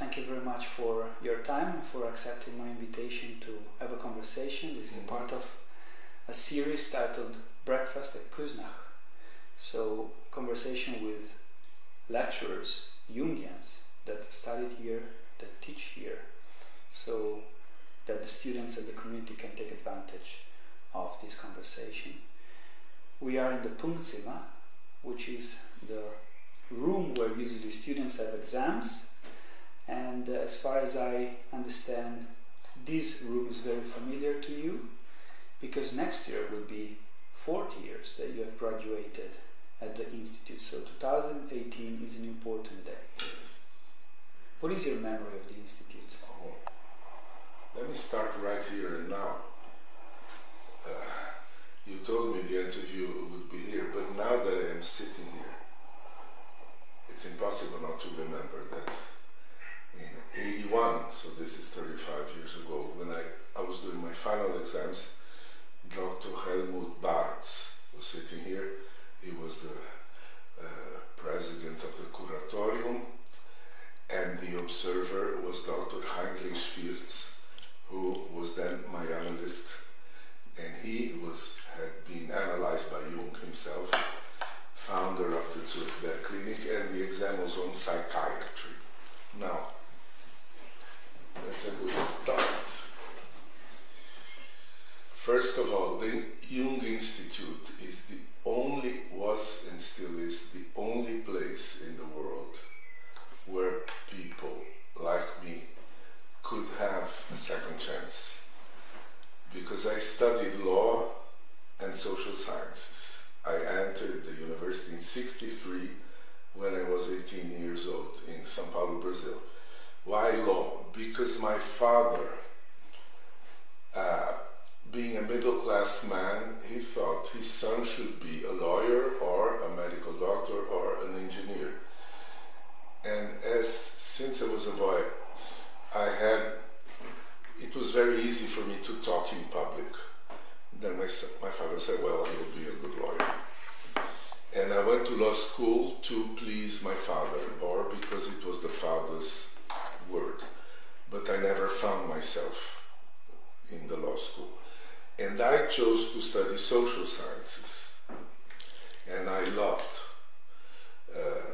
thank you very much for your time, for accepting my invitation to have a conversation. This is part of a series titled Breakfast at Küsnacht. So, conversation with lecturers, Jungians, that studied here, that teach here, so that the students and the community can take advantage of this conversation. We are in the Punktzimmer, which is the room where usually students have exams, and as far as I understand, this room is very familiar to you, because next year will be 40 years that you have graduated at the Institute, so 2018 is an important day. Yes. What is your memory of the Institute? Oh, let me start right here and now. You told me the interview would be here, but now that I am sitting here, it's impossible not to remember that in 81, so this is 35 years ago, when I was doing my final exams, Dr. Helmut Bartz was sitting here. He was the president of the curatorium, and the observer was Dr. Heinrich Schwirtz, who was then my analyst, and he had been analyzed by Jung himself, founder of the Zurich Clinic, and the exam was on psychiatry. Now, that's a good start. First of all, the Jung Institute was and still is the only place in the world where people like me could have a second chance. Because I studied law and social sciences. I entered the university in '63 when I was 18 years old in São Paulo, Brazil. Why law? Because my father, being a middle-class man, he thought his son should be a lawyer or a medical doctor or an engineer. And since I was a boy, it was very easy for me to talk in public. Then my father said, well, he'll be a good lawyer. And I went to law school to please my father, or because it was the father's word. But I never found myself in the law school. And I chose to study social sciences. And I loved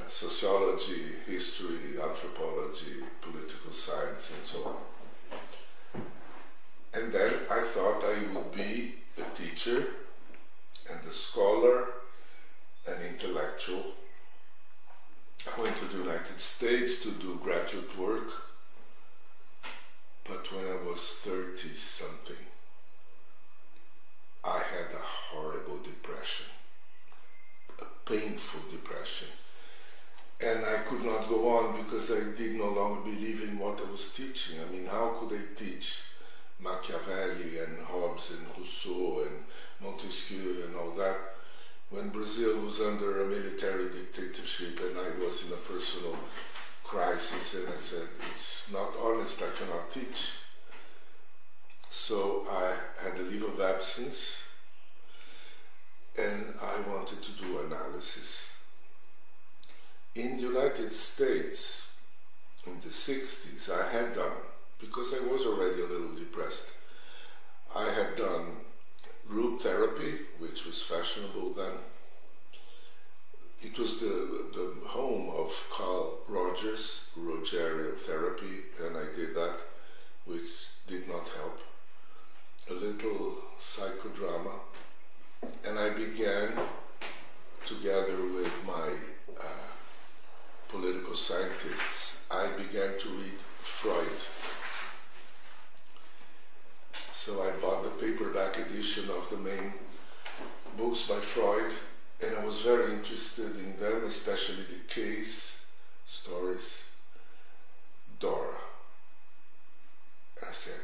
sociology, history, anthropology, political science, and so on. And then I thought I would be a teacher and a scholar, an intellectual. I went to the United States to do graduate work, but when I was 30-something, I had a horrible depression, a painful depression. And I could not go on because I did no longer believe in what I was teaching. I mean, how could I teach Machiavelli and Hobbes and Rousseau and Montesquieu and all that when Brazil was under a military dictatorship and I was in a personal crisis? And I said, it's not honest, I cannot teach. So I had a leave of absence and I wanted to do analysis. In the United States, in the 60s, I had done, because I was already a little depressed, I had done group therapy, which was fashionable then. It was the home of Carl Rogers, Rogerio therapy, and I did that, which did not help. A little psychodrama, and I began, together with my political scientists, I began to read Freud. So I bought the paperback edition of the main books by Freud, and I was very interested in them, especially the case stories, Dora. And I said,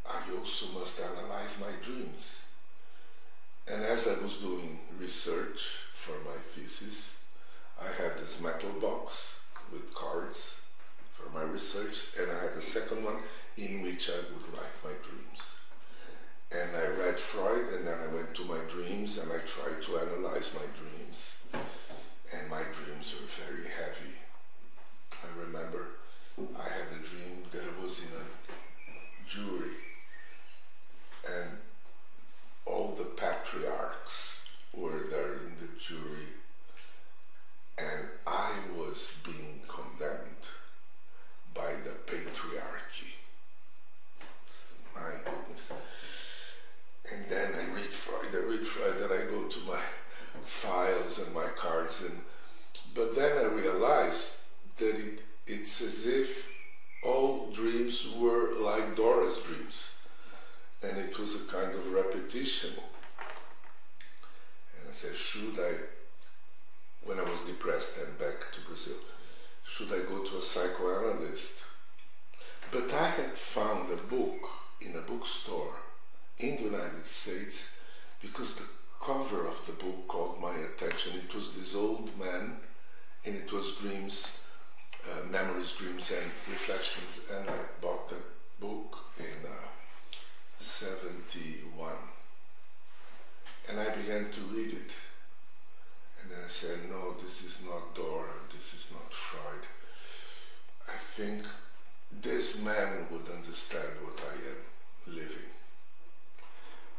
I also must analyze my dreams. And as I was doing research for my thesis, I had this metal box with cards for my research, and I had a second one in which I would write my dreams. And I read Freud, and then I went to my dreams, and I tried to analyze my dreams. And my dreams were very heavy. I remember I had a dream that I was in a jury and all the patriarchs were there in the jury and I was being condemned by the patriarchy. My goodness. And then I read Freud, and I go to my files and my cards, but then I realized that it's as if all dreams were like Dora's dreams, and it was a kind of repetition. And I said, when I was depressed and back to Brazil, should I go to a psychoanalyst? But I had found a book in a bookstore in the United States because the cover of the book called my attention. It was this old man and it was dreams, memories, dreams and reflections, and I bought the book in 71 and I began to read it. And then I said, no, this is not Dora, this is not Freud. I think this man would understand what I am living.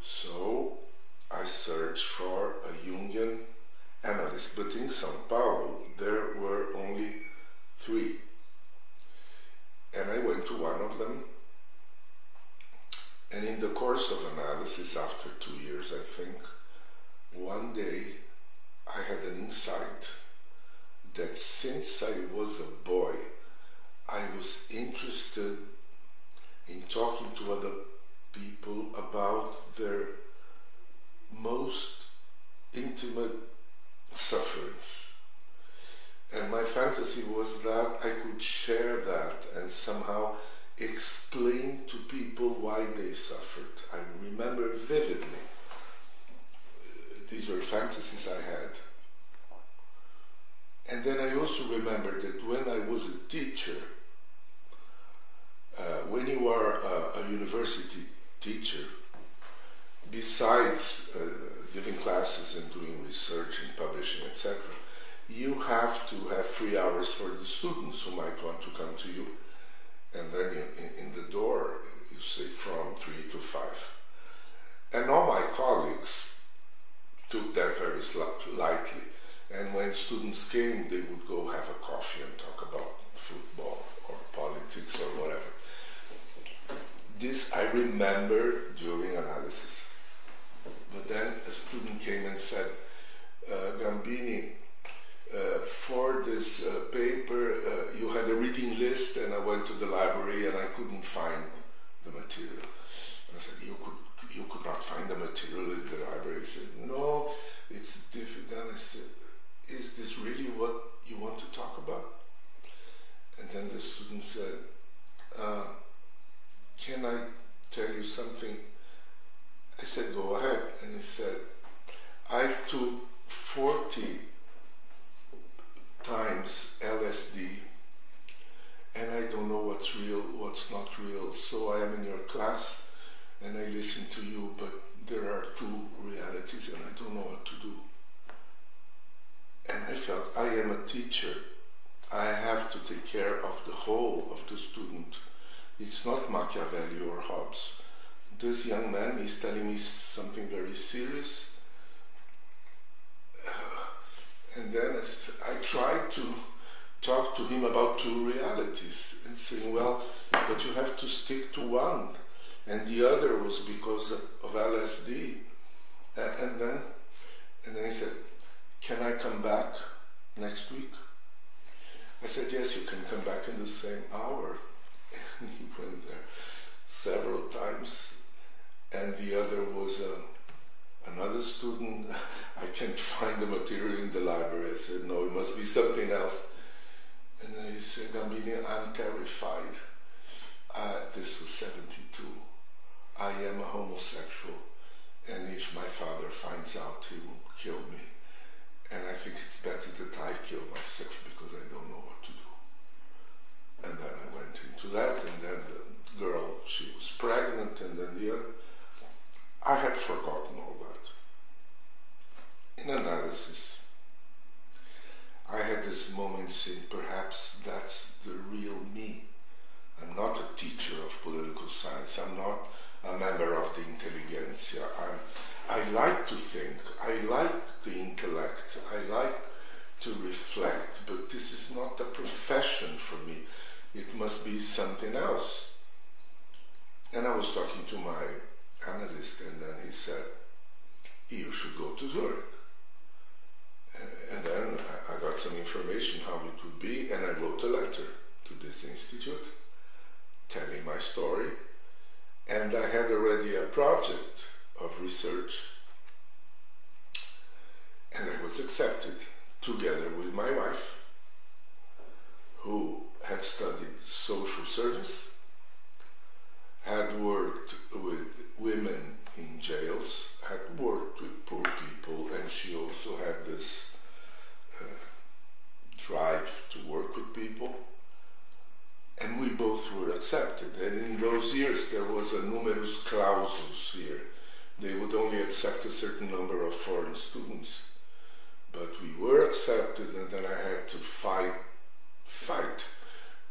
So I searched for a Jungian analyst, but in São Paulo there were only 3. And I went to one of them, and in the course of analysis, after 2 years I think, one day I had an insight that since I was a boy, I was interested in talking to other people about their most intimate sufferings. And my fantasy was that I could share that and somehow explain to people why they suffered. I remember vividly. These were fantasies I had. And then I also remember that when I was a teacher, when you are a university teacher, besides giving classes and doing research and publishing, etc., you have to have free hours for the students who might want to come to you. And then in the door, you say from 3 to 5. And all my colleagues took that very lightly. And when students came, they would go have a coffee and talk about football or politics or whatever. This I remember during analysis. But then a student came and said, Gambini, for this paper, you had a reading list, and I went to the library and I couldn't find the material. And I said, you could not find the material in the library? He said, no, it's difficult. I said, is this really what you want to talk about? And then the student said, can I tell you something? I said, go ahead. And he said, I took 40 times LSD and I don't know what's real, what's not real. So I am in your class and I listen to you, but there are 2 realities and I don't know what to do. And I felt, I am a teacher. I have to take care of the whole of the student. It's not Machiavelli or Hobbes. This young man is telling me something very serious. And then I tried to talk to him about 2 realities and saying, well, but you have to stick to one. And the other was because of LSD. And then he said, can I come back next week? I said, yes, you can come back in the same hour. And he went there several times. And the other was another student. I can't find the material in the library. I said, no, it must be something else. And then he said, Gambini, I'm terrified. This was 72. I am a homosexual. And if my father finds out, he will kill me. And I think it's better that I kill myself because I don't know what to do. And then I went into that, and then the girl, she was pregnant, and then the other. I had forgotten all that. In analysis, I had this moment saying, perhaps that's the real me. I like to think, I like the intellect, I like to reflect, but this is not a profession for me. It must be something else. And I was talking to my analyst, and then he said, you should go to Zurich. And then I got some information how it would be, and I wrote a letter to this institute telling my story. And I had already a project of research, and I was accepted together with my wife, who had studied social service, had worked with women in jails, had worked with poor people, and she also had this drive to work with people. And we both were accepted. And in those years there was a numerus clausus here. They would only accept a certain number of foreign students. But we were accepted, and then I had to fight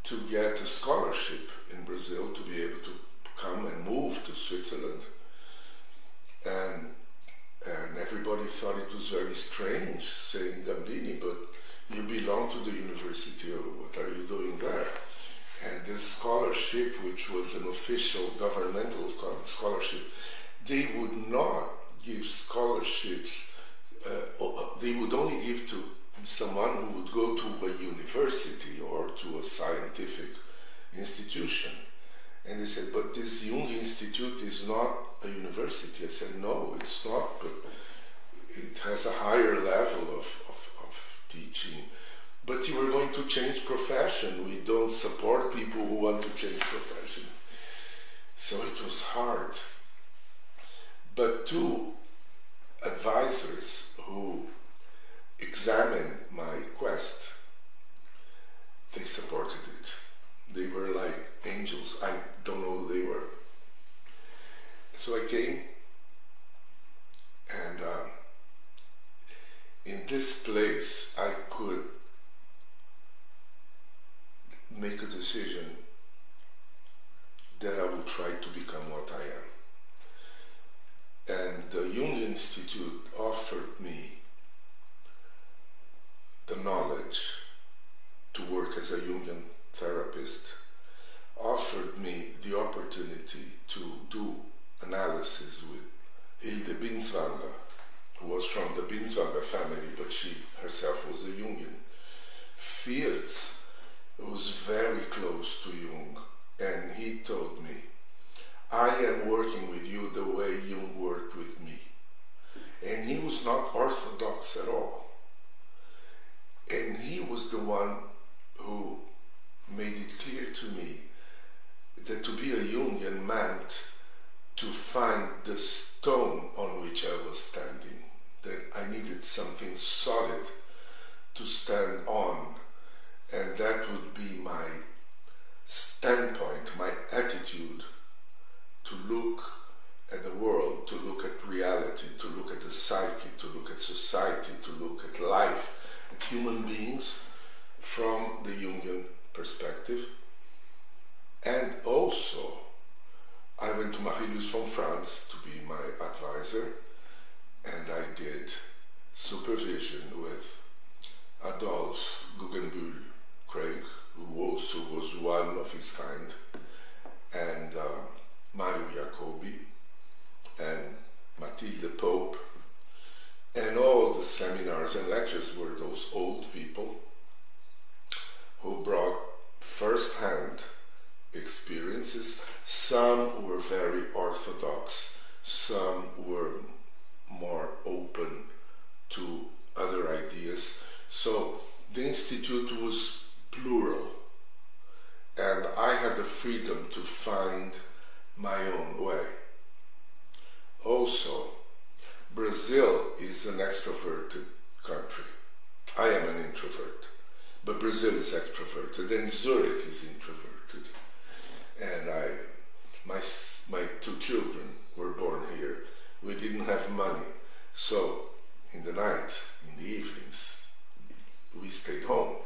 to get a scholarship in Brazil to be able to come and move to Switzerland. And everybody thought it was very strange saying, Gambini, but you belong to the university, or what are you doing there? And this scholarship, which was an official governmental scholarship, they would not give scholarships, they would only give to someone who would go to a university or to a scientific institution. And they said, but this Jung Institute is not a university. I said, no, it's not, but it has a higher level of teaching. But you are going to change profession. We don't support people who want to change profession. So it was hard. But two advisors who examined my quest, they supported it. They were like angels. I don't know who they were. So I came, and in this place I could make a decision that I would try to become what I am. And the Jung Institute offered me the knowledge to work as a Jungian therapist, offered me the opportunity to do analysis with Hilde Binswanger, who was from the Binswanger family, but she herself was a Jungian. Fierz was very close to Jung, and he told me, I am working with you the way Jung worked with me. And he was not orthodox at all. And he was the one who made it clear to me that to be a Jungian meant to find the stone on which I was standing, that I needed something solid to stand on, and that would be my standpoint, my attitude to look at the world, to look at reality, to look at the psyche, to look at society, to look at life, at human beings from the Jungian perspective. And also, I went to Marie-Louise from France to be my advisor, and I did supervision with Adolphe Guggenbühl Craig, who also was one of his kind, and Mario Jacobi, and Mathilde Pope, and all the seminars and lectures were those old people who brought first-hand experiences. Some were very orthodox, some were more open to other ideas. So the Institute was plural, and I had the freedom to find my own way. Also, Brazil is an extroverted country. I am an introvert, but Brazil is extroverted, and Zurich is introverted. And my two children were born here. We didn't have money, so in the night, in the evenings, we stayed home.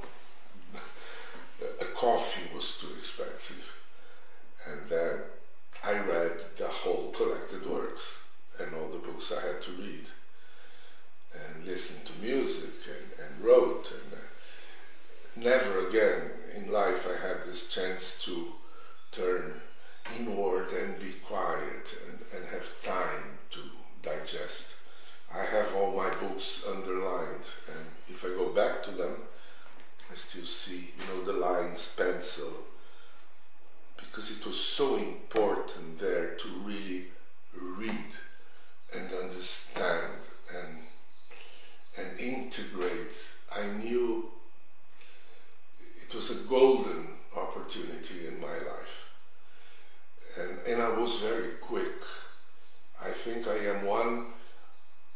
A coffee was too expensive. And then I read the whole collected works and all the books books I had to read and listen to music and wrote. And never again in life I had this chance to turn inward and be quiet and have time to digest. I have all my books underlined, and if I go back to them, I still see, the lines, pencil, because it was so important there to really read and understand and integrate. I knew it was a golden opportunity in my life, and I was very quick. I think I am one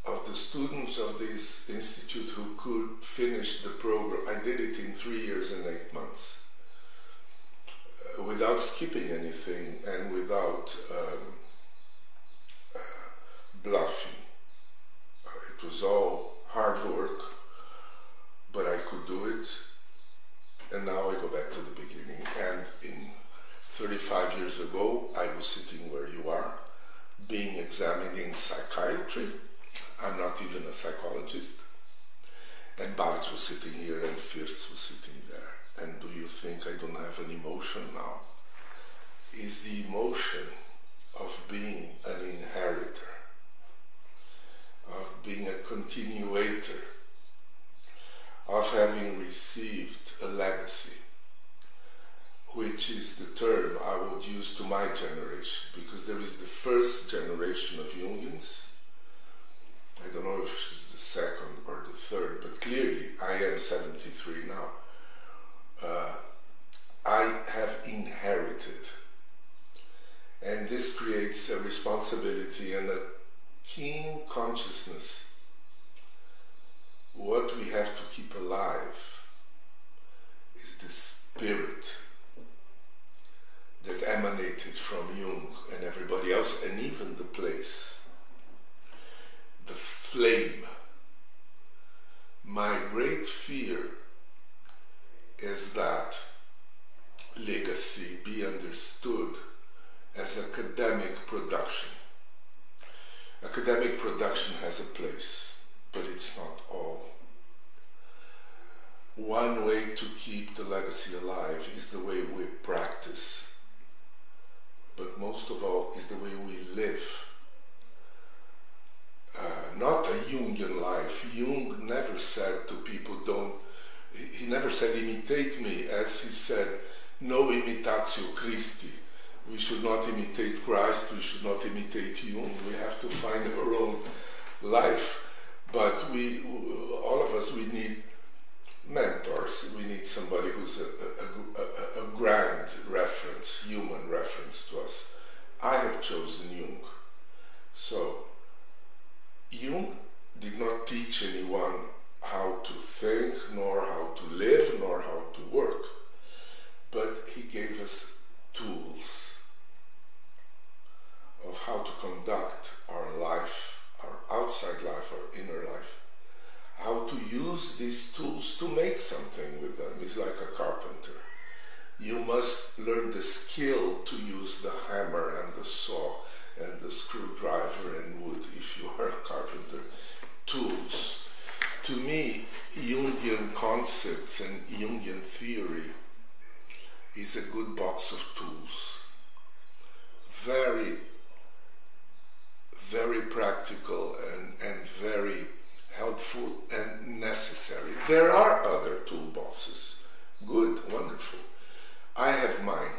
of the students of this institute who could finish the program. I did it in 3 years and 8 months, without skipping anything and without bluffing. It was all hard work, but I could do it. And now I go back to the beginning. And 35 years ago, I was sitting where you are, being examined in psychiatry. I'm not even a psychologist. And Bart was sitting here and Firtz was sitting there. And do you think I don't have an emotion now? Is the emotion of being an inheritor, of being a continuator, of having received a legacy, which is the term I would use to my generation, because there is the first generation of Jungians. I don't know if it's the second or the third, but clearly I am 73 now. I have inherited, and this creates a responsibility and a keen consciousness. What we have to keep alive is the spirit that emanated from Jung and everybody else, and even the place, the flame. My great fear is that legacy be understood as academic production. Academic production has a place, but it's not all. One way to keep the legacy alive is the way we practice, but most of all is the way we live. Not a Jungian life. Jung never said to people, he never said imitate me, as he said, no imitatio Christi. We should not imitate Christ, we should not imitate Jung, we have to find our own life. But all of us, we need mentors, we need somebody who's a grand reference, human reference to us. I have chosen Jung. So, Jung did not teach anyone how to think, nor how to live, nor how to work. But he gave us tools of how to conduct our life, our outside life, our inner life. How to use these tools to make something with them. It's like a carpenter. You must learn the skill to use the hammer and the saw and the screwdriver and wood if you are a carpenter. Tools. To me, Jungian concepts and Jungian theory is a good box of tools. Very, very practical and very helpful and necessary. There are other toolboxes. Good, wonderful. I have mine.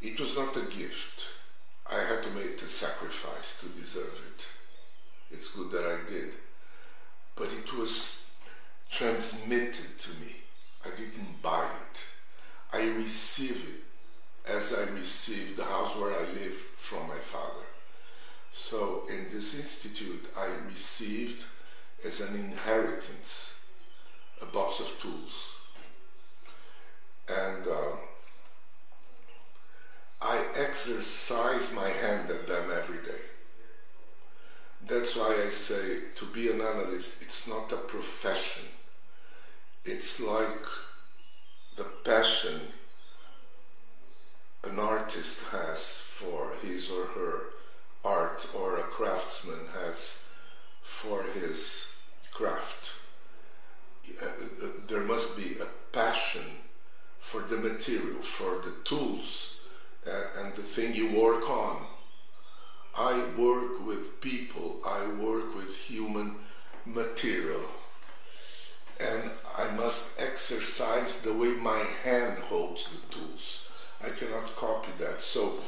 It was not a gift. I had to make a sacrifice to deserve it. It's good that I did. But it was transmitted to me. I didn't buy it. I receive it as I received the house where I live from my father. So in this institute I received as an inheritance a box of tools. And I exercise my hand at them every day. That's why I say to be an analyst, it's not a profession. It's like the passion an artist has for his or her art or a craftsman has for his craft. There must be a passion for the material, for the tools, and the thing you work on. I work with people, I work with human material, and I must exercise the way my hand holds the tools. I cannot copy that. So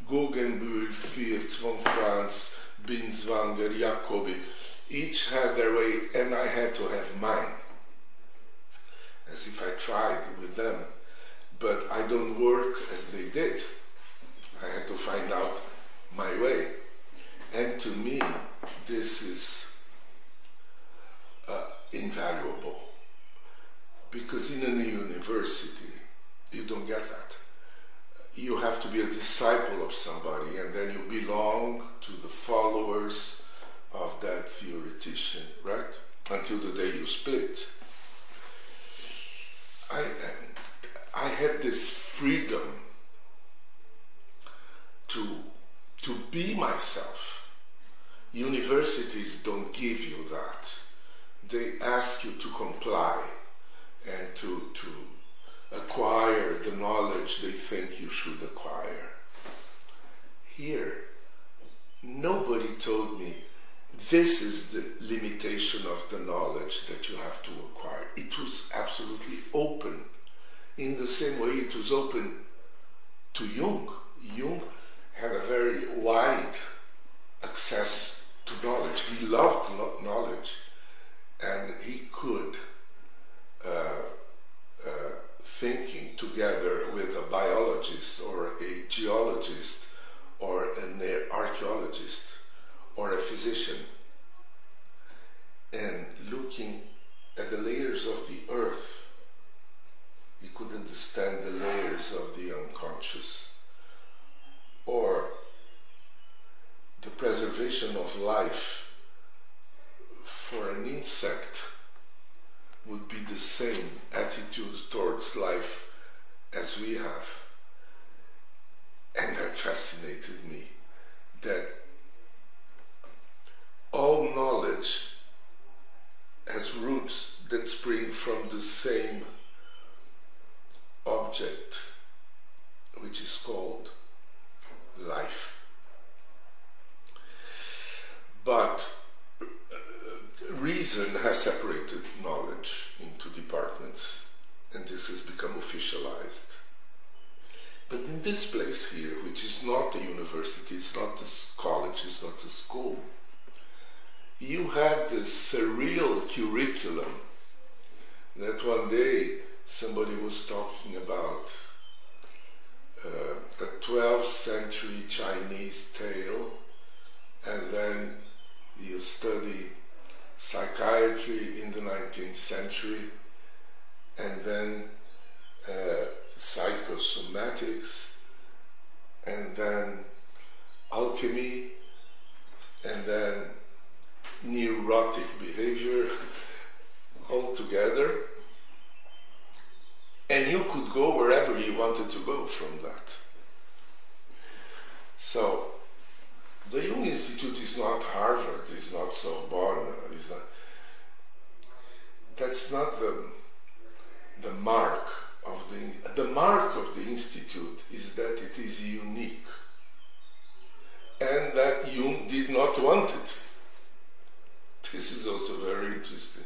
Guggenbuhl, Firth, von Franz, Binswanger, Jacobi, each had their way, and I had to have mine, as if I tried with them. But I don't work as they did. I had to find out my way. And to me, this is invaluable. Because in a university, you don't get that. You have to be a disciple of somebody, and then you belong to the followers of that theoretician, right? Until the day you split. I had this freedom to be myself. Universities don't give you that. They ask you to comply and to acquire the knowledge they think you should acquire. Here, nobody told me this is the limitation of the knowledge that you have to acquire. It was absolutely open. In the same way it was open to Jung. Jung had a very wide access to knowledge. He loved knowledge, and he could, thinking together with a biologist or a geologist or an archaeologist or a physician, and looking at the layers of the earth, he could understand the layers of the unconscious, or the preservation of life for an insect would be the same attitude towards life as we have. And that fascinated me, that all knowledge has roots that spring from the same object, which is called life. But reason has separated knowledge into departments, and this has become officialized. But in this place here, which is not a university, it's not a college, it's not a school, you had this surreal curriculum that one day somebody was talking about a 12th century Chinese tale, and then you study psychiatry in the 19th century, and then psychosomatics, and then alchemy, and then neurotic behavior, all together, and you could go wherever you wanted to go from that. So the Jung Institute is not Harvard, is not Sorbonne, is not, that's not the mark of the mark of the Institute is that it is unique, and that Jung did not want it. This is also very interesting.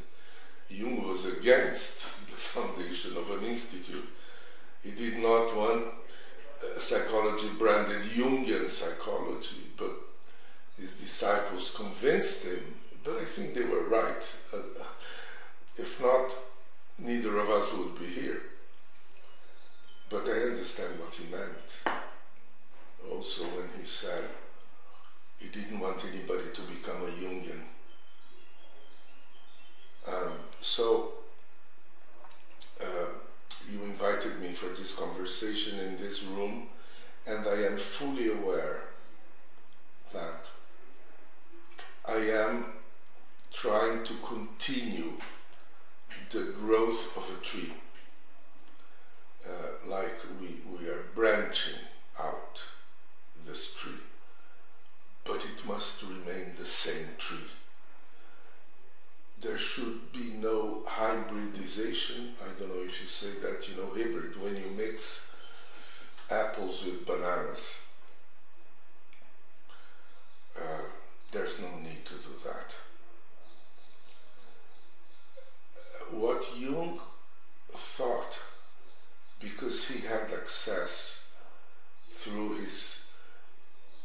Jung was against the foundation of an institute. He did not want psychology branded Jungian psychology, but his disciples convinced him, but I think they were right. If not, neither of us would be here. But I understand what he meant. Also when he said he didn't want anybody to become a Jungian. So you invited me for this conversation in this room, and I am fully aware that I am trying to continue the growth of a tree. Like we are branching out this tree, but must remain the same tree. There should be no hybridization. I don't know if you say that, you know, hybrid, when you mix apples with bananas. There's no need to do that. What Jung thought, because he had access through his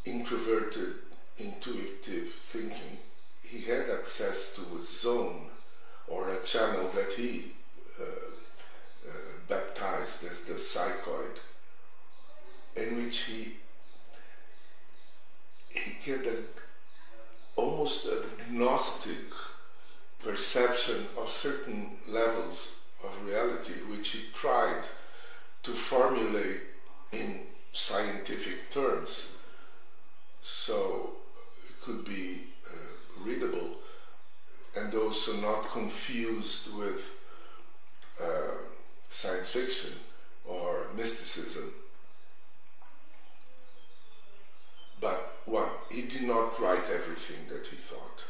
introverted, intuitive thinking, he had access to a zone or a channel that he baptized as the psychoid, in which he get almost a Gnostic perception of certain levels of reality, which he tried to formulate in scientific terms, so it could be readable and also not confused with science fiction or mysticism. But one, he did not write everything that he thought.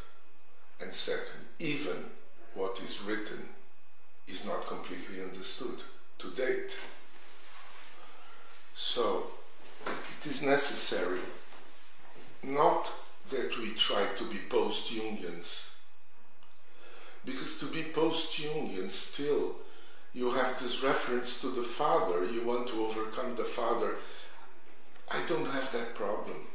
And second, even what is written is not completely understood to date. So it is necessary not that we try to be post-Jungians, because to be post-Jungian still you have this reference to the father, you want to overcome the father. I don't have that problem.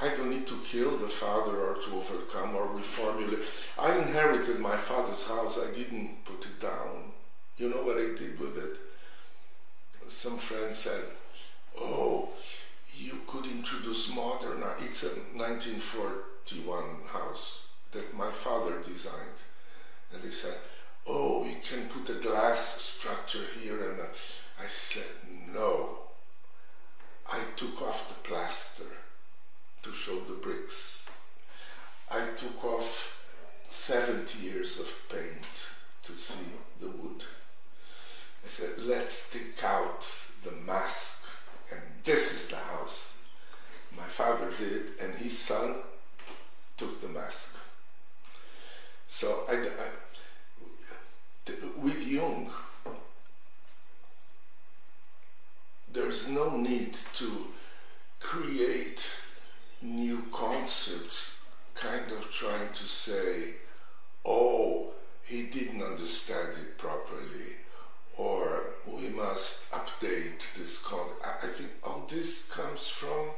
I don't need to kill the father or to overcome or reformulate. I inherited my father's house, I didn't put it down. You know what I did with it? Some friend said, oh, you could introduce modern art. It's a 1941 house that my father designed. And they said, oh, we can put a glass structure here. And I said, no. I took off the plaster to show the bricks. I took off 70 years of paint to see the wood. I said, let's take out the mask, and this is the house. My father did, and his son took the mask. So with Jung, there's no need to create new concepts, kind of trying to say, oh, he didn't understand it properly, or we must update this concept. I think all this comes from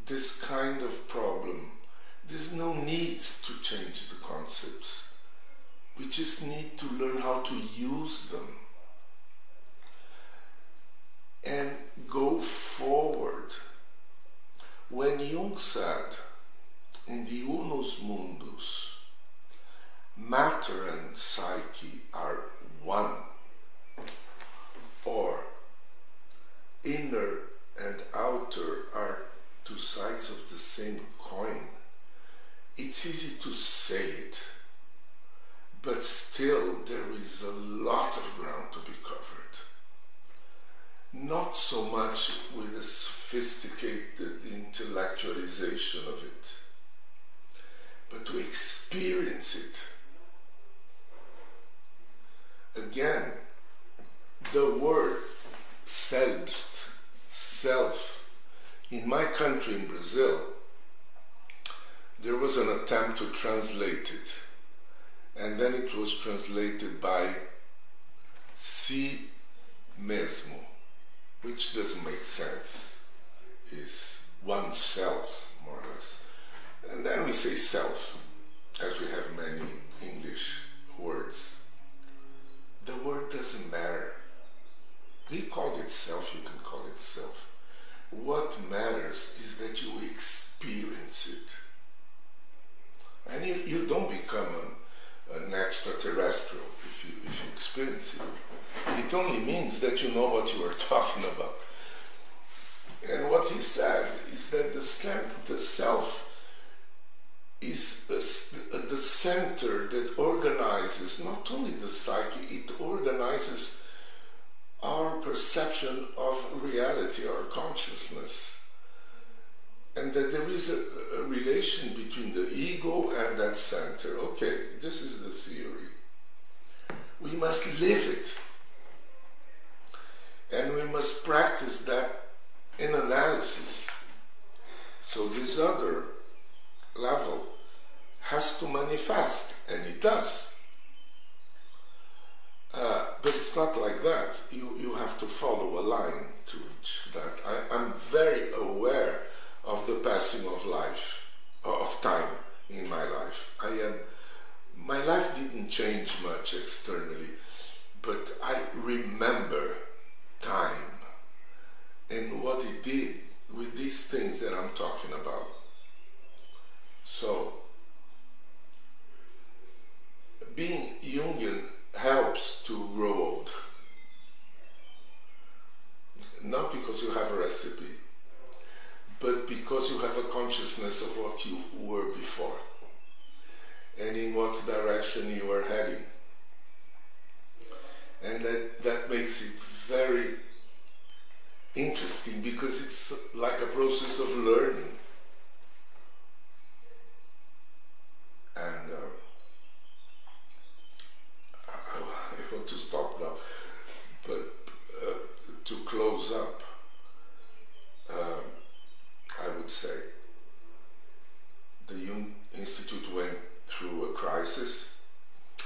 this kind of problem. There's no need to change the concepts. We just need to learn how to use them and go forward. When Jung said, in the Unus Mundus, matter and psyche are one, or inner and outer are two sides of the same coin, it's easy to say it, but still there is a lot of ground to be covered. Not so much with a sophisticated intellectualization of it, but to experience it. Again, the word selbst, self, in my country, in Brazil, there was an attempt to translate it, and then it was translated by si mesmo, which doesn't make sense. Is oneself, more or less. And then we say self, as we have many English words. The word doesn't matter. We call it self, you can call it self. What matters is that you experience it. And you don't become an extraterrestrial if you experience it. It only means that you know what you are talking about. And what he said is that the self is the center that organizes not only the psyche, it organizes our perception of reality, our consciousness. and that there is a relation between the ego and that center. Okay, this is the theory. We must live it. And we must practice that in analysis. So this other level has to manifest, and it does. But it's not like that. You have to follow a line to reach that. I'm very aware of the passing of life, of time in my life. My life didn't change much externally, but I remember time and what it did with these things that I'm talking about. So, being Jungian helps to grow old. Not because you have a recipe, but because you have a consciousness of what you were before and in what direction you are heading. And that makes it very interesting, because it's like a process of learning. And I want to stop now, but to close up, I would say the Jung Institute went through a crisis.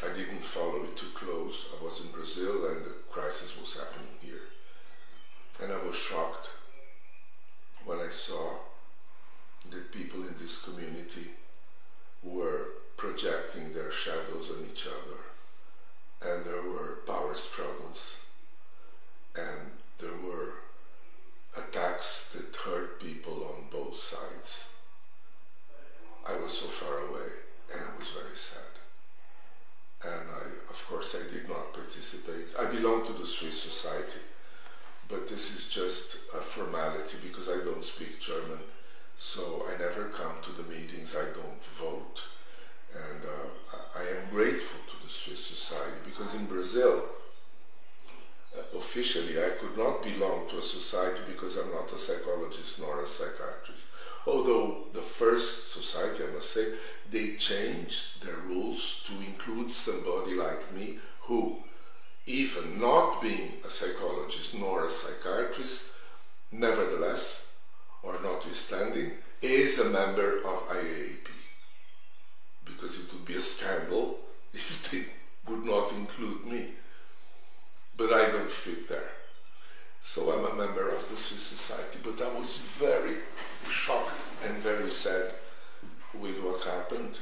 I didn't follow it too close. I was in Brazil and the crisis was happening here. And I was shocked when I saw that people in this community were projecting their shadows on each other, and there were power struggles, and there were attacks that hurt people on both sides. I was so far away, and I was very sad. And of course, I did not participate. I belong to the Swiss Society, but this is just a formality because I don't speak German, so I never come to the meetings, I don't vote. And I am grateful to the Swiss Society, because in Brazil, officially I could not belong to a society because I'm not a psychologist nor a psychiatrist. Although the first society, I must say, they changed their rules to include somebody like me who, even not being a psychologist nor a psychiatrist, nevertheless, or notwithstanding, is a member of IAAP. Because it would be a scandal if they would not include me. But I don't fit there. So I'm a member of the Swiss Society. But I was very shocked and very sad with what happened.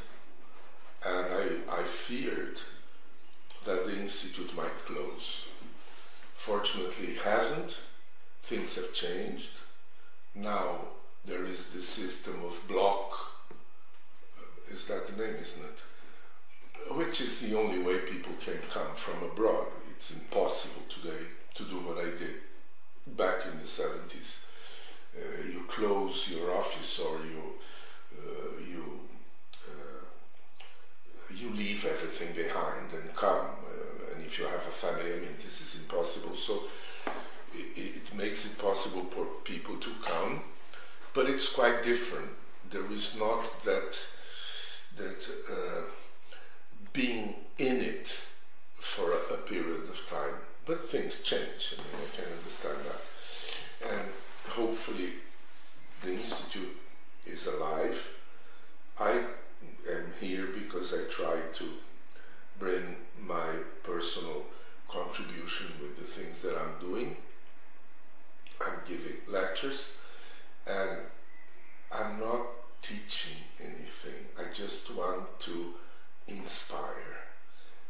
And I feared that the Institute might close. Fortunately, it hasn't. Things have changed. Now there is this system of block. Is that the name, isn't it? Which is the only way people can come from abroad. It's impossible today to do what I did back in the 70s. You close your office, or you leave everything behind and come. And if you have a family, I mean, this is impossible. So it makes it possible for people to come, but it's quite different. There is not that being in it for a period of time. But things change, I mean, I can understand that. And hopefully the Institute is alive. I am here because I try to bring my personal contribution with the things that I'm doing. I'm giving lectures, and I'm not teaching anything. I just want to inspire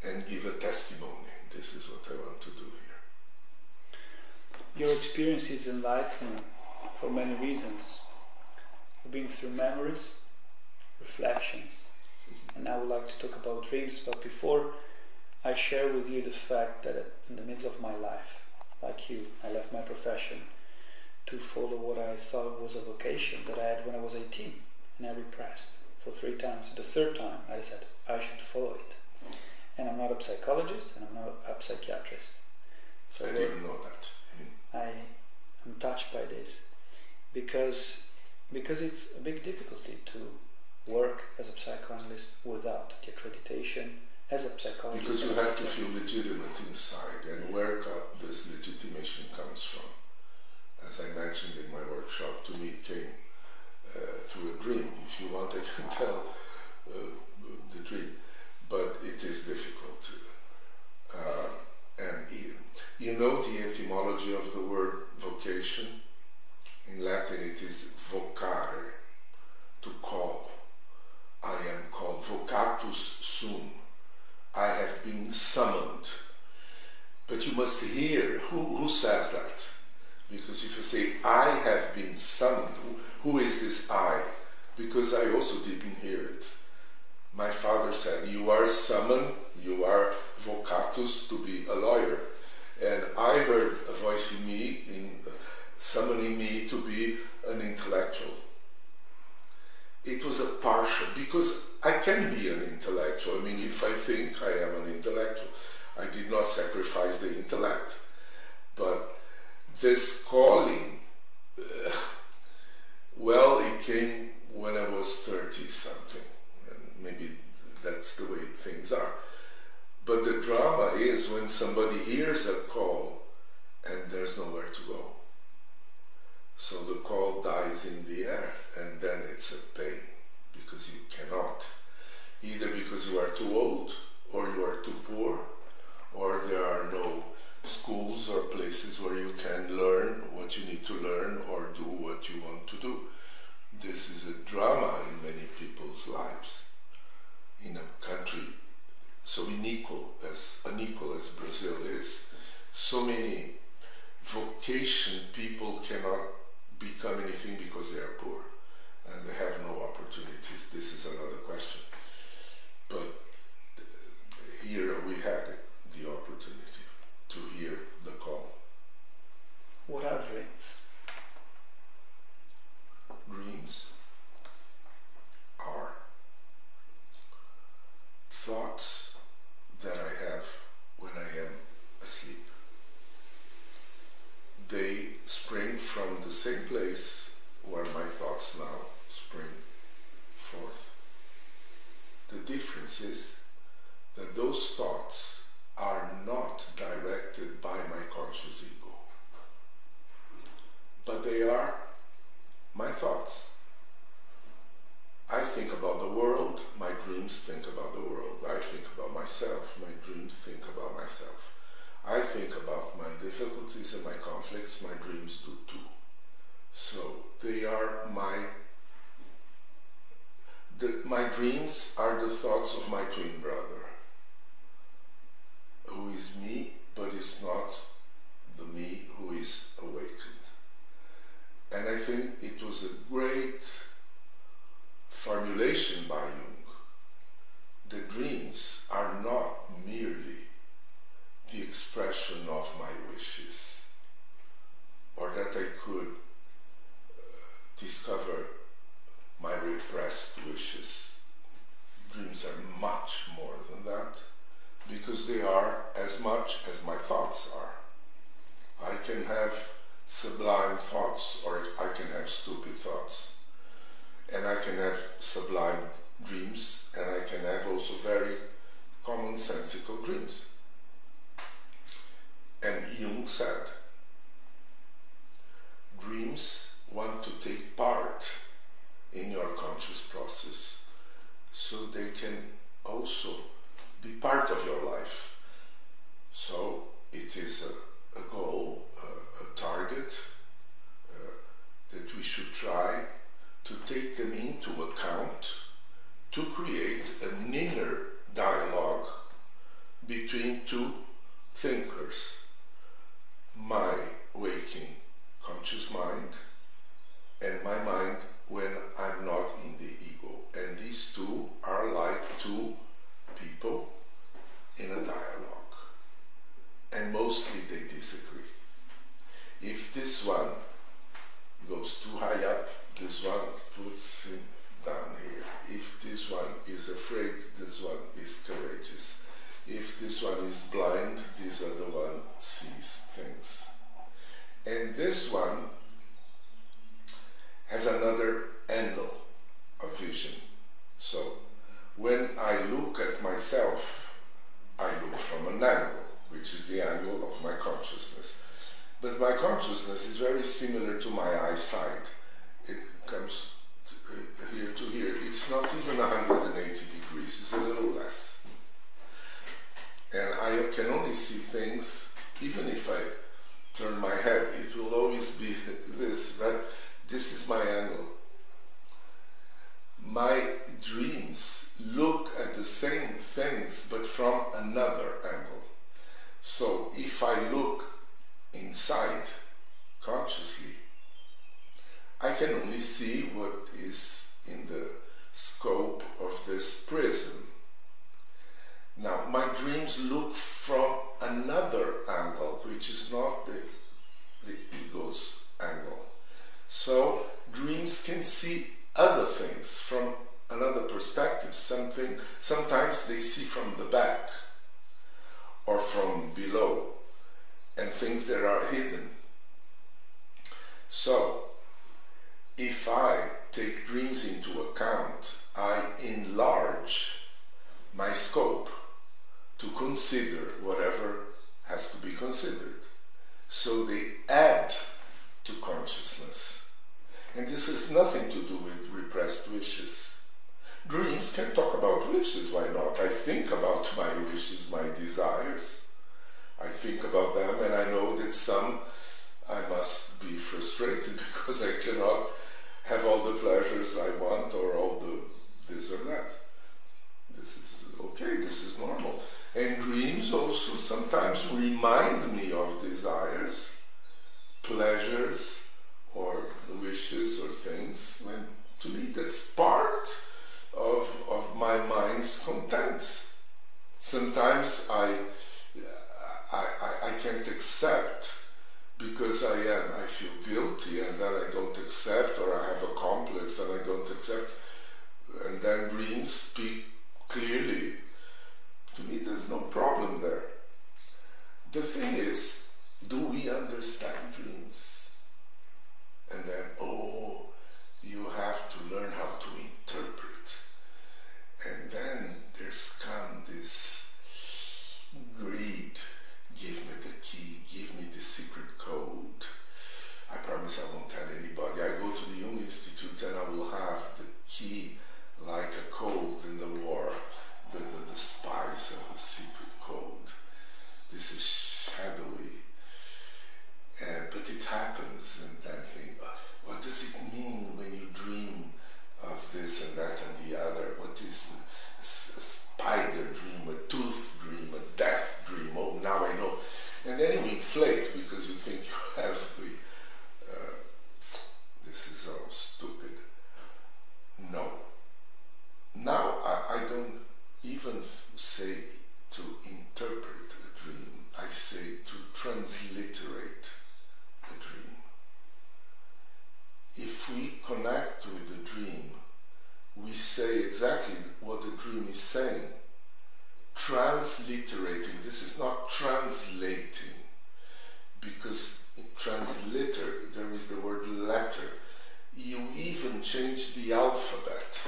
and give a testimony. This is what I want to do here. Your experience is enlightening for many reasons. You've been through memories, reflections, and I would like to talk about dreams, but before I share with you the fact that in the middle of my life, like you, I left my profession to follow what I thought was a vocation that I had when I was 18, and I repressed for 3 times. The third time I decided I should follow it. And I'm not a psychologist, and I'm not a psychiatrist. So I didn't know that. I am touched by this, because because it's a big difficulty to work as a psychoanalyst without the accreditation as a psychologist. Because you have to feel legitimate inside, and where this legitimation comes from. As I mentioned in my workshop, to me it came through a dream. If you want, I can tell the dream, but it is difficult. And you know the etymology of the word vocation? In Latin it is vocare, to call. I am called, vocatus sum. I have been summoned. But you must hear, who says that? Because if you say, I have been summoned, who is this I? Because I also didn't hear it. My father said, you are summoned, you are vocatus to be a lawyer. And I heard a voice in me, summoning me to be an intellectual. It was a partial, because I can be an intellectual. I mean, if I think I am an intellectual, I did not sacrifice the intellect. But this calling, well, it came when I was 30-something. And maybe that's the way things are. But the drama is when somebody hears a call and there's nowhere to go. So the call dies in the air, and then it's a pain, because you cannot. Either because you are too old, or you are too poor, or there are no schools or places where you can learn what you need to learn or do what you want to do. This is a drama in many people's lives. In a country so unequal as Brazil is, so many vocation people cannot become anything because they are poor and they have no opportunities. This is another question. But here we had the opportunity to hear the call. What are dreams? Dreams are thoughts that I have when I am asleep. They spring from the same place where my thoughts now spring forth. The difference is that those thoughts are not directed by my conscious ego, but they are my thoughts. I think about the world, my dreams think about the world. I think about myself, my dreams think about myself. I think about my difficulties and my conflicts, my dreams do too. So they are my dreams are the thoughts of my twin brother, who is me, but is not the me who is awakened. And I think it was a great formulation by Jung. The dreams are not merely the expression of my wishes, or that I could discover my repressed wishes. Dreams are much more than that, because they are as much as my thoughts are. I can have sublime thoughts, or I can have stupid thoughts. And I can have sublime dreams, and I can have also very commonsensical dreams. And Jung said, dreams want to take part in your conscious process, so they can also be part of your life. So it is a goal, a target that we should try to take them into account, to create an inner dialogue between two thinkers, my waking conscious mind and my mind when I'm not in the ego. And these two are like two people in a dialogue, and mostly they disagree. If this one goes too high up, this one puts him down here. If this one is afraid, this one is courageous. If this one is blind, this other one sees things. And this one has another it's not even 180 degrees, it's a little less. And I can only see things, even if I turn my head, it will always be this, right? This is my angle. My dreams look at the same things, but from another angle. So if I look inside consciously, I can only see what is in the scope of this prism. Now, my dreams look from another angle, which is not the ego's angle. So, dreams can see other things from another perspective. Sometimes they see from the back or from below, and things that are hidden. So, if I take dreams into account, I enlarge my scope to consider whatever has to be considered. So they add to consciousness. And this has nothing to do with repressed wishes. Dreams can talk about wishes, why not? I think about my wishes, my desires. I think about them, and I know that some I must be frustrated because I cannot have all the pleasures I want or all the this or that. This is okay, this is normal. And dreams also sometimes remind me of desires, pleasures, or wishes or things. When to me that's part of my mind's contents. Sometimes I can't accept because I feel guilty, and then I don't accept, or I have a complex and I don't accept, and then dreams speak clearly. To me, there's no problem there. The thing is, do we understand dreams? And then, oh, you have to learn how to interpret. And then there's come this greed. Give me the key, give me the secret code. I promise I won't tell anybody. I go to the Jung Institute and I will have the key like a code in the war, the spice of the secret code. This is shadowy, but it happens, and then I think, what does it mean when you dream of this and that and the other? What is a spider dream, a tooth dream, a death dream? Oh, now I know. And then you inflate because you think you have the, this is all stupid. No. Now I don't even say to interpret a dream, I say to transliterate a dream. If we connect with the dream, we say exactly what the dream is saying. Transliterating, this is not translating, because in transliter there is the word letter. You even change the alphabet.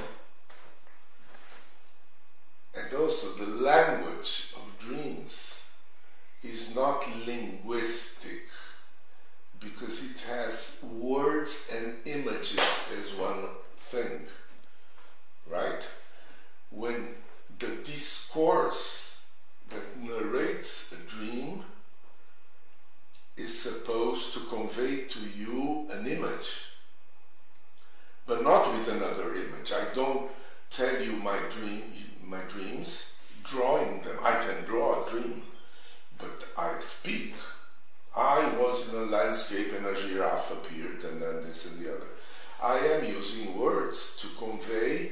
And also the language of dreams is not linguistic, because it has words and images as one thing, right? When the discourse that narrates a dream is supposed to convey to you an image, but not with another image. I don't tell you my dreams, drawing them. I can draw a dream, but I speak. I was in a landscape and a giraffe appeared, and then this and the other. I am using words to convey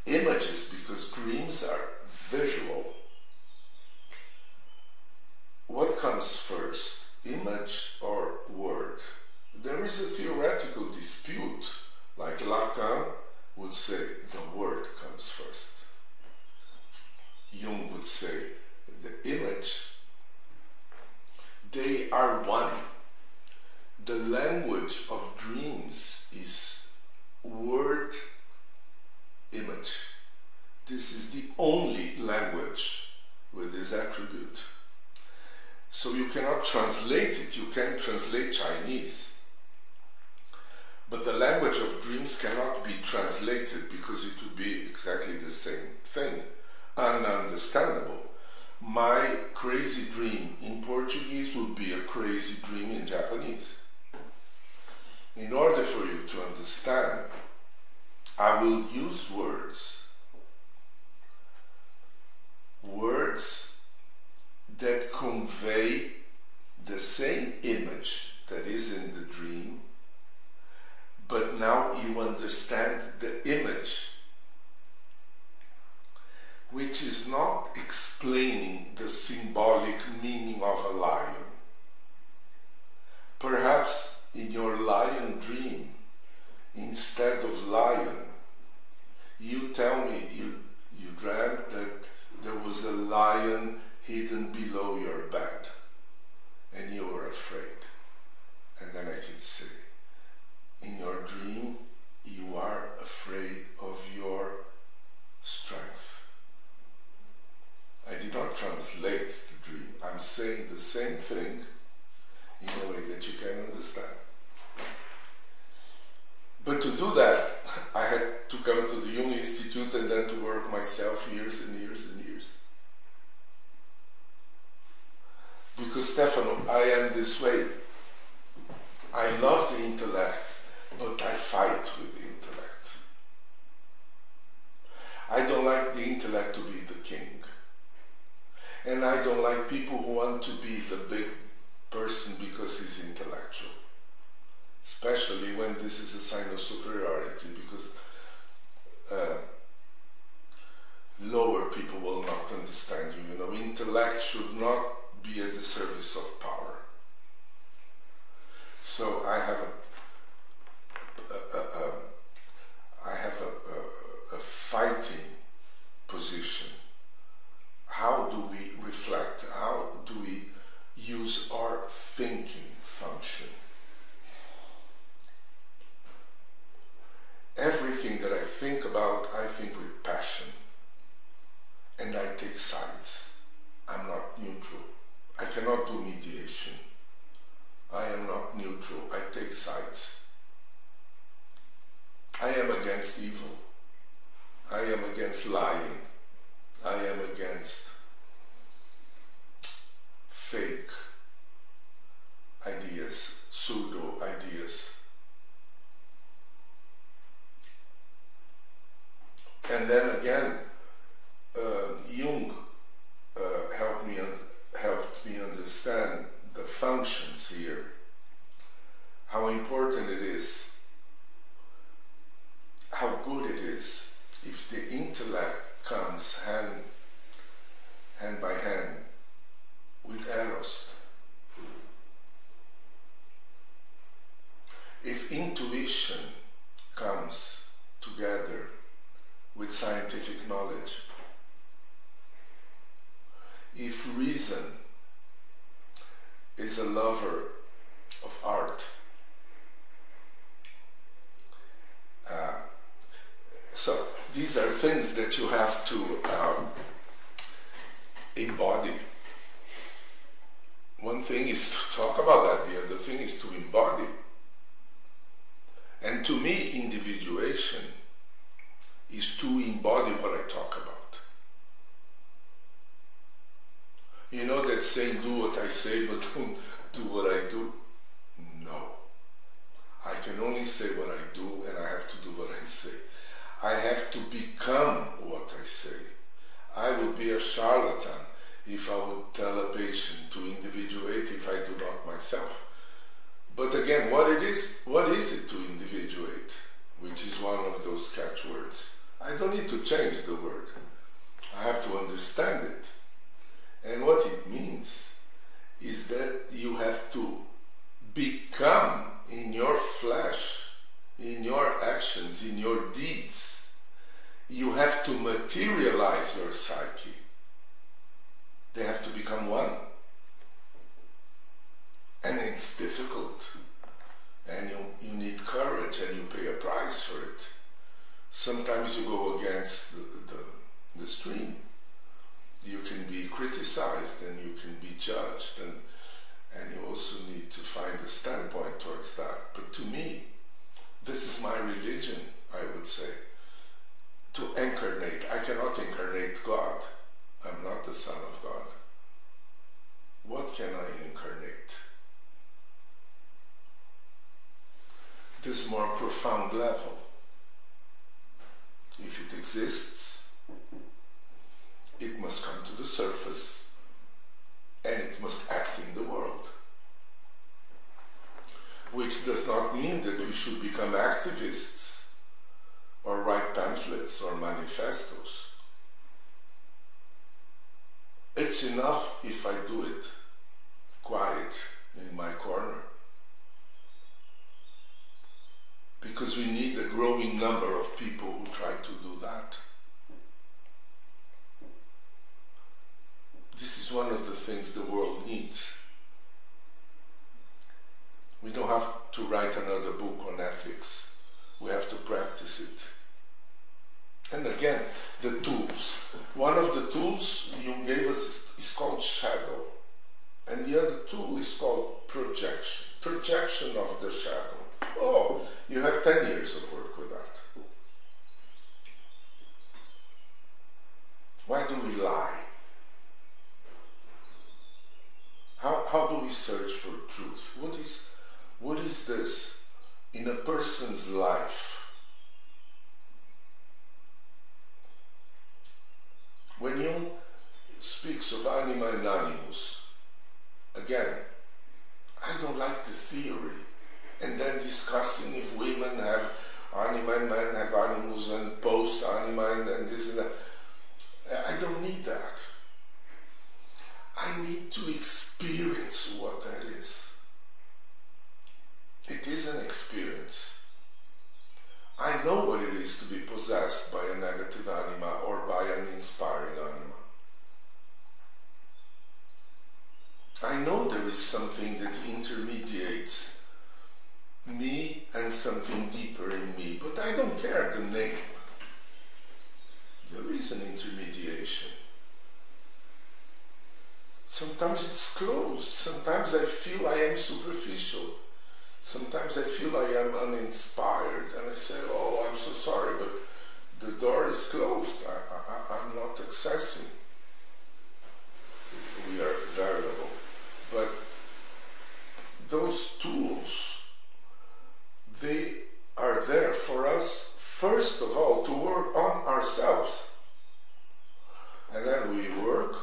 images, because dreams are visual. What comes first, image or word? There is a theoretical dispute, like Lacan would say the word comes first. Jung would say the image. They are one. The language of dreams is word, image. This is the only language with this attribute. So you cannot translate it. You can translate Chinese, But the language of dreams cannot be translated because it would be exactly the same thing, ununderstandable. My crazy dream in Portuguese would be a crazy dream in Japanese. In order for you to understand, I will use words that convey the same image that is in the dream, but now you understand the image, which is not explaining the symbolic meaning of a lion. Perhaps in your lion dream, instead of lion, you tell me you dreamt that there was a lion hidden below your bed and you were afraid. And then I can say, in your dream, you are afraid of your strength. I did not translate the dream. I'm saying the same thing in a way that you can understand. But to do that, I had to come to the Jung Institute and then to work myself years and years and years. Because Stefano, I am this way. I love the intellect, but I fight with the intellect. I don't like the intellect to be the king. And I don't like people who want to be the big person because he's intellectual. Especially when this is a sign of superiority, because lower people will not understand you. You know, intellect should not be at the service of power. So I have a fighting position. How do we reflect? How do we use our thinking function? Everything that I think about, I think with passion. And I take sides. I'm not neutral. I cannot do mediation. I am not neutral. I take sides. I am against evil. I am against lying. I am against fake ideas, pseudo ideas. And then again, Jung helped me understand the functions here, how important it is, how good it is if the intellect comes hand by hand with eros. If intuition comes together with scientific knowledge, if reason is a lover of art, so these are things that you have to embody. One thing is to talk about that, the other thing is to embody. And to me, individuation is to embody what I talk about. You know that saying, do what I say, but don't do what I do? No. I can only say what I do, and I have to do what I say. I have to become what I say. I would be a charlatan if I would tell a patient to individuate if I do not myself. But again, what is it to individuate? Which is one of those catchwords. I don't need to change the word. I have to understand it. And what it means is that you have to become in your flesh, in your actions, in your deeds. You have to materialize your psyche. They have to become one. And it's difficult. And you need courage and you pay a price for it. Sometimes you go against the stream. You can be criticized and you can be judged, and you also need to find a standpoint towards that. But to me, This is my religion, I would say. To incarnate. I cannot incarnate God. I'm not the Son of God. What can I incarnate? This more profound level. If it exists, it must come to the surface and it must act in the world. Which does not mean that we should become activists or write pamphlets or manifestos. It's enough if I do it quiet in my corner. Because we need a growing number of people who try to do that. This is one of the things the world needs. We don't have to write another book on ethics. We have to practice it. And again, the tools. One of the tools Jung gave us is called shadow. And the other tool is called projection. Projection of the shadow. Oh, you have 10 years of work with that. Why do we lie? How do we search for truth? What is this in a person's life? When Jung speaks of anima and animus, again, I don't like the theory. And then discussing if women have anima and men have animus and post-anima and this and that. I don't need that. I need to experience what that is. It is an experience. I know what it is to be possessed by a negative anima or by an inspiring anima. I know there is something that intermediates me and something deeper in me, but I don't care the name. There is an intermediation. Sometimes it's closed, sometimes I feel I am superficial, sometimes I feel I am uninspired, and I say, oh, I'm so sorry, but the door is closed, I'm not accessing. We are variable, but those tools, they are there for us, first of all, to work on ourselves. And then we work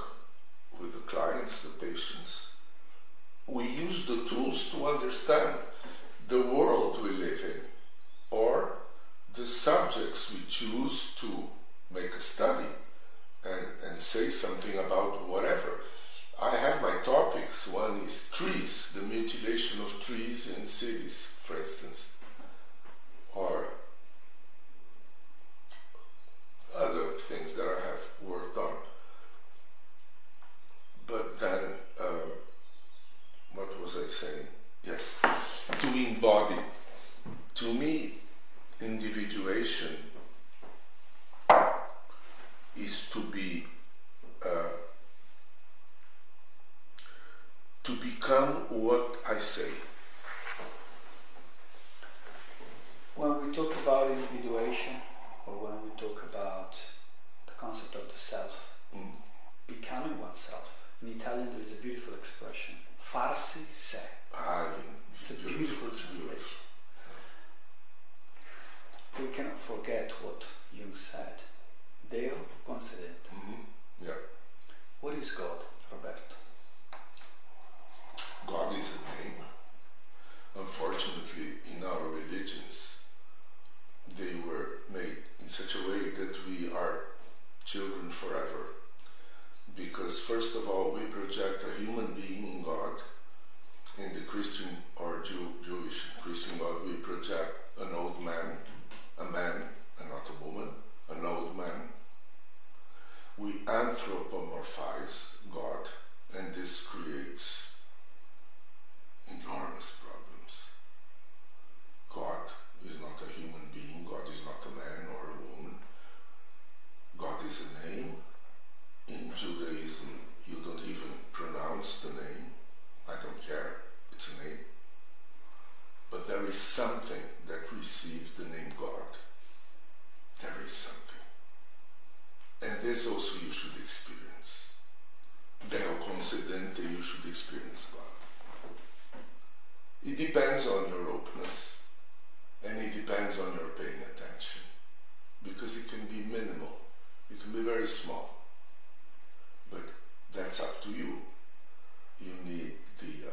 with the clients, the patients. We use the tools to understand the world we live in, or the subjects we choose to make a study and say something about whatever. I have my topics. One is trees, the mutilation of trees in cities, for instance. Or other things that I have worked on. But then, what was I saying? Yes, to embody. To me, individuation is to be, to become what I say. When we talk about individuation, or when we talk about the concept of the self, becoming oneself, in Italian there is a beautiful expression, farsi sé. It's a beautiful translation. We cannot forget what Jung said, Deo concedente. is also you should experience. Deo concedente, you should experience God. It depends on your openness, and it depends on your paying attention, because it can be minimal, it can be very small, but that's up to you. You need the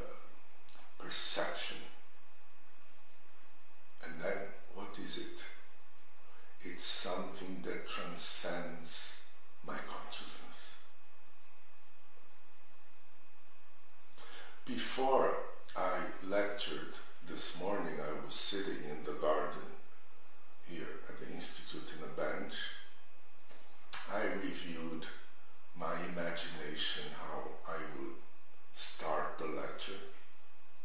perception. And then, what is it? It's something that transcends my consciousness. Before I lectured this morning, I was sitting in the garden here at the Institute in a bench. I reviewed my imagination, how I would start the lecture.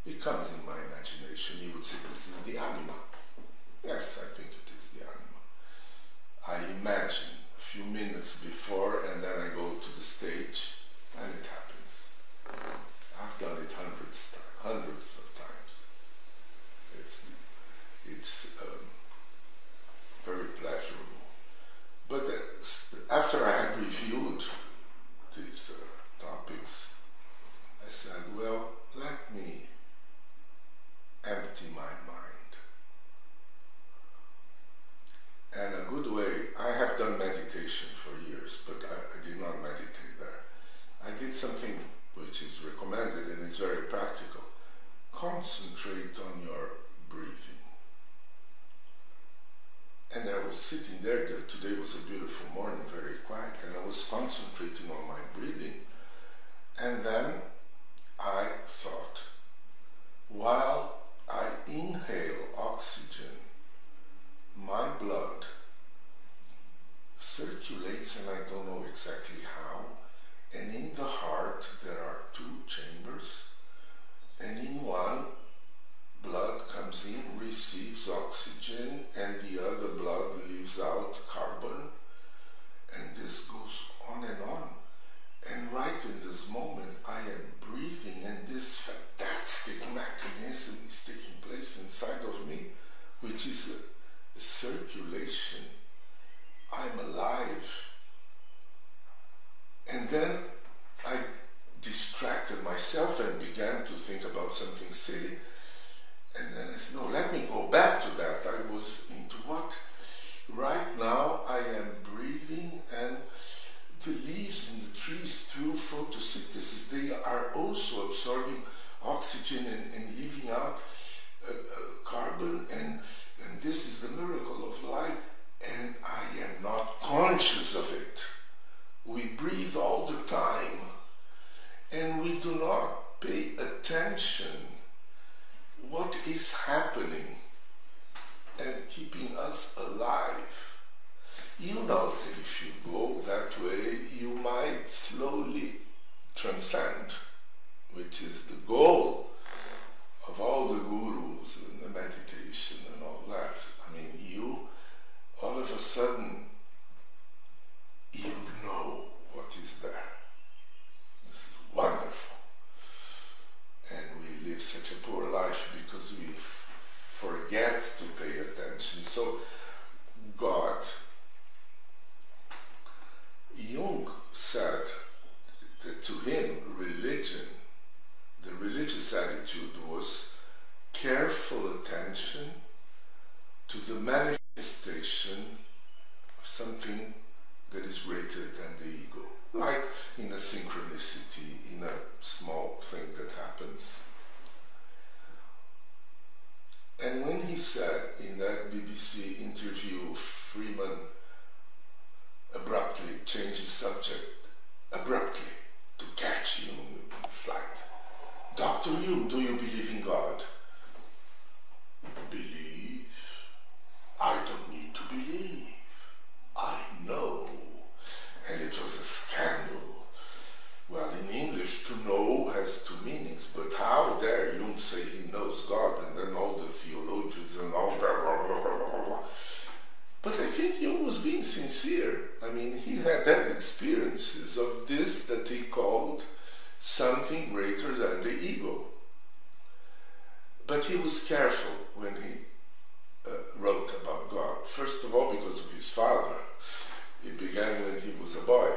It comes in my imagination. You would say, this is the anima. Yes, I think it is the anima. I imagine a few minutes before, and then I go to the stage, and it happens. I've done it hundreds of times. It's very pleasurable. But after I had reviewed these topics, I said, well, let me empty my mind. And a good way, I have done meditation for years, but I did not meditate there. I did something which is recommended and is very practical. Concentrate on your breathing. And I was sitting there, today was a beautiful morning, very quiet, and I was concentrating on my breathing. And then I thought, while I inhale oxygen, my blood circulates, and I don't know exactly how, and in the heart there are two chambers, and in one blood comes in, receives oxygen, and the other blood leaves out carbon, and this goes on and on. And right in this moment I am breathing, and this fantastic mechanism is taking place inside of me, which is a circulation. I'm alive. And then I distracted myself and began to think about something silly. And then I said, no, let me go back to that. I was into what? Right now I am breathing, and the leaves in the trees, through photosynthesis, they are also absorbing oxygen and leaving out carbon, and this is the miracle of life, and I am not conscious of it. We breathe all the time, and we do not pay attention what is happening and keeping us alive. You know that if you go that way, you might slowly transcend, which is the goal of all the gurus and the meditation and all that. I mean, you, all of a sudden, you know what is there. This is wonderful. And we live such a poor life because we forget to pay attention. So, God, Jung said that to him, religion, the religious attitude was careful attention to the manifestation of something that is greater than the ego, like in a synchronicity, in a small thing that happens. And when he said in that BBC interview, Freeman abruptly changed his subject, abruptly, to catch Jung in flight. Dr. Jung, do you believe in God? Believe? I don't need to believe. I know. And it was a scandal. Well, in English, to know has two meanings, but how dare Jung say he knows God, and then all the theologians and all that, blah, blah, blah, blah, blah. But I think Jung was being sincere. I mean, he had experiences of this that he called something greater than the ego. But he was careful when he wrote about God. First of all, because of his father. It began when he was a boy.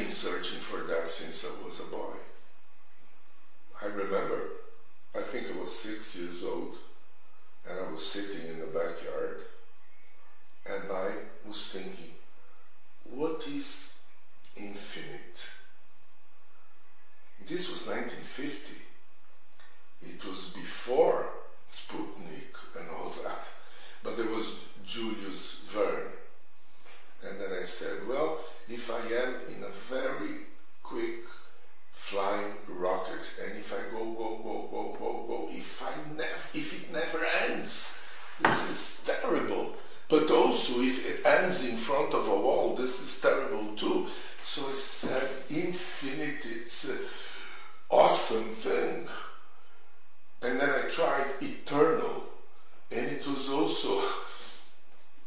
been searching for that since I was a boy. I remember, I think I was 6 years old, and I was sitting in the backyard, and I was thinking, what is infinite? This was 1950. It was before Sputnik and all that, but there was Julius Verne. And then I said, well, if I am in a very quick flying rocket, and if I go, if it never ends, this is terrible. But also, if it ends in front of a wall, this is terrible too. So I said, infinite, it's an awesome thing. And then I tried eternal, and it was also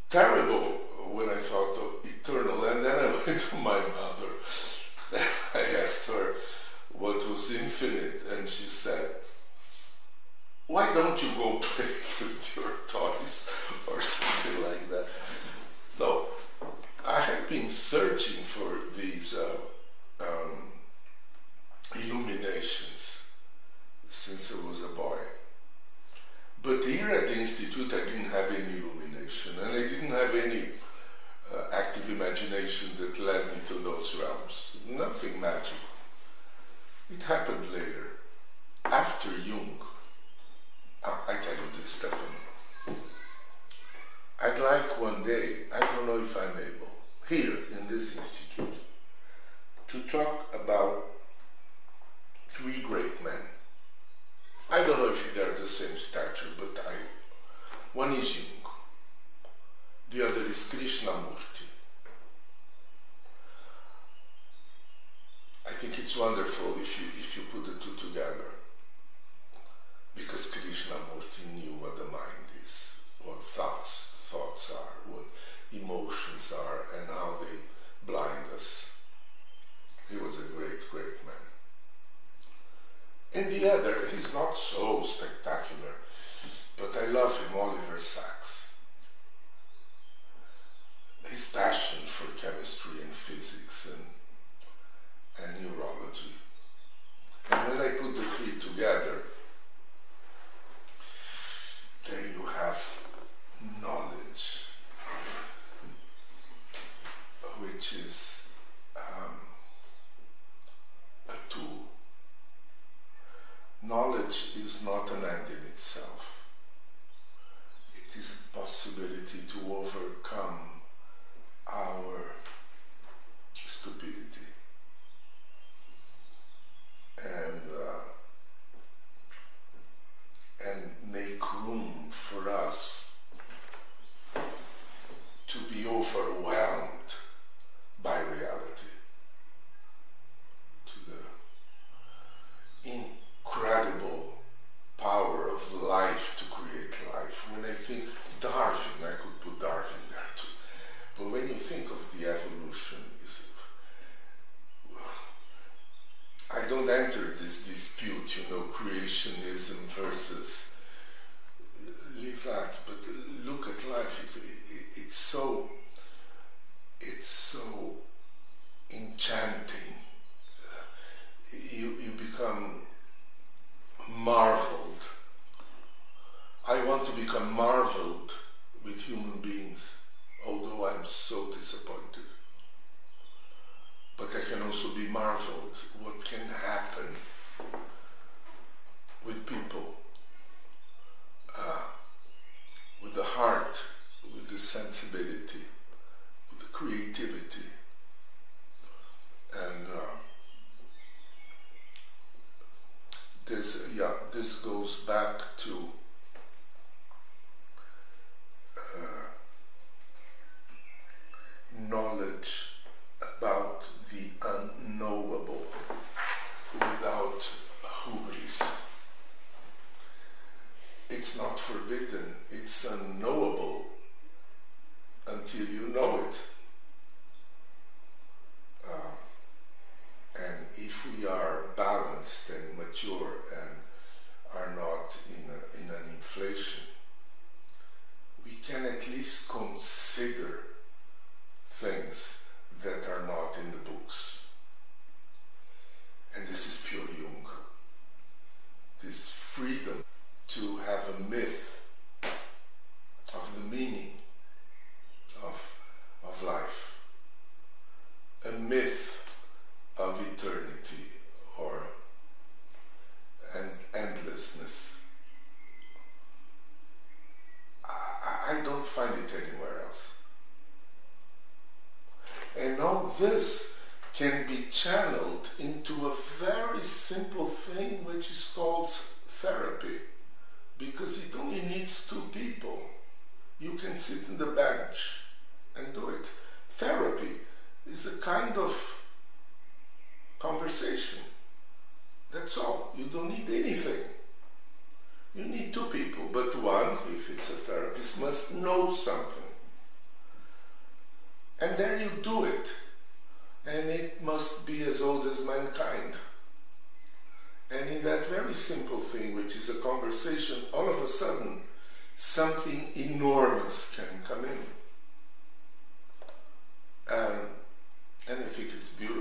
terrible when I thought of eternal. And then I went to my mother. I asked her what was infinite, and she said, why don't you go play with your toys or something like that? So I have been searching for these illuminations since I was a boy. But here at the Institute I didn't have any illumination, and I didn't have any active imagination that led me to those realms. Nothing magical. It happened later, after Jung. I tell you this, Stefano. I'd like one day, I don't know if I'm able, here in this institute, to talk about 3 great men. I don't know if they're the same stature, but one is Jung, the other is Krishnamurti. I think it's wonderful if you put the two together, because Krishnamurti knew what the mind is, what thoughts are, what emotions are, and how they blind us. He was a great, great man. And the other, he's not so spectacular, but I love him, Oliver Sacks. His passion for chemistry and physics and neurology. And when I put the 3 together, there you have knowledge, which is a tool. Knowledge is not an end in itself. It is a possibility to overcome our stupidity and make room for us to be overwhelmed by reality, to the incredible power of life to create life. When I think Darwin, I could put Darwin there too, but when you think of the evolution, I don't enter this dispute, creationism versus leave that, but look at life. It's so enchanting. You become marveled. I want to become marveled with human beings, although I'm so disappointed. But I can also be marveled what can happen with people, with the heart, with the sensibility, with the creativity. And this goes back to knowledge about the unknowable without hubris. It's not forbidden, it's unknowable until you know it. And if we are balanced and mature and are not in this can be channeled into a very simple thing which is called therapy, because it only needs two people. You can sit on the bench and do it. Therapy is a kind of conversation. That's all. You don't need anything. You need two people, but one, if it's a therapist, must know something. And there you do it. And it must be as old as mankind. And in that very simple thing, which is a conversation, all of a sudden, something enormous can come in. And I think it's beautiful.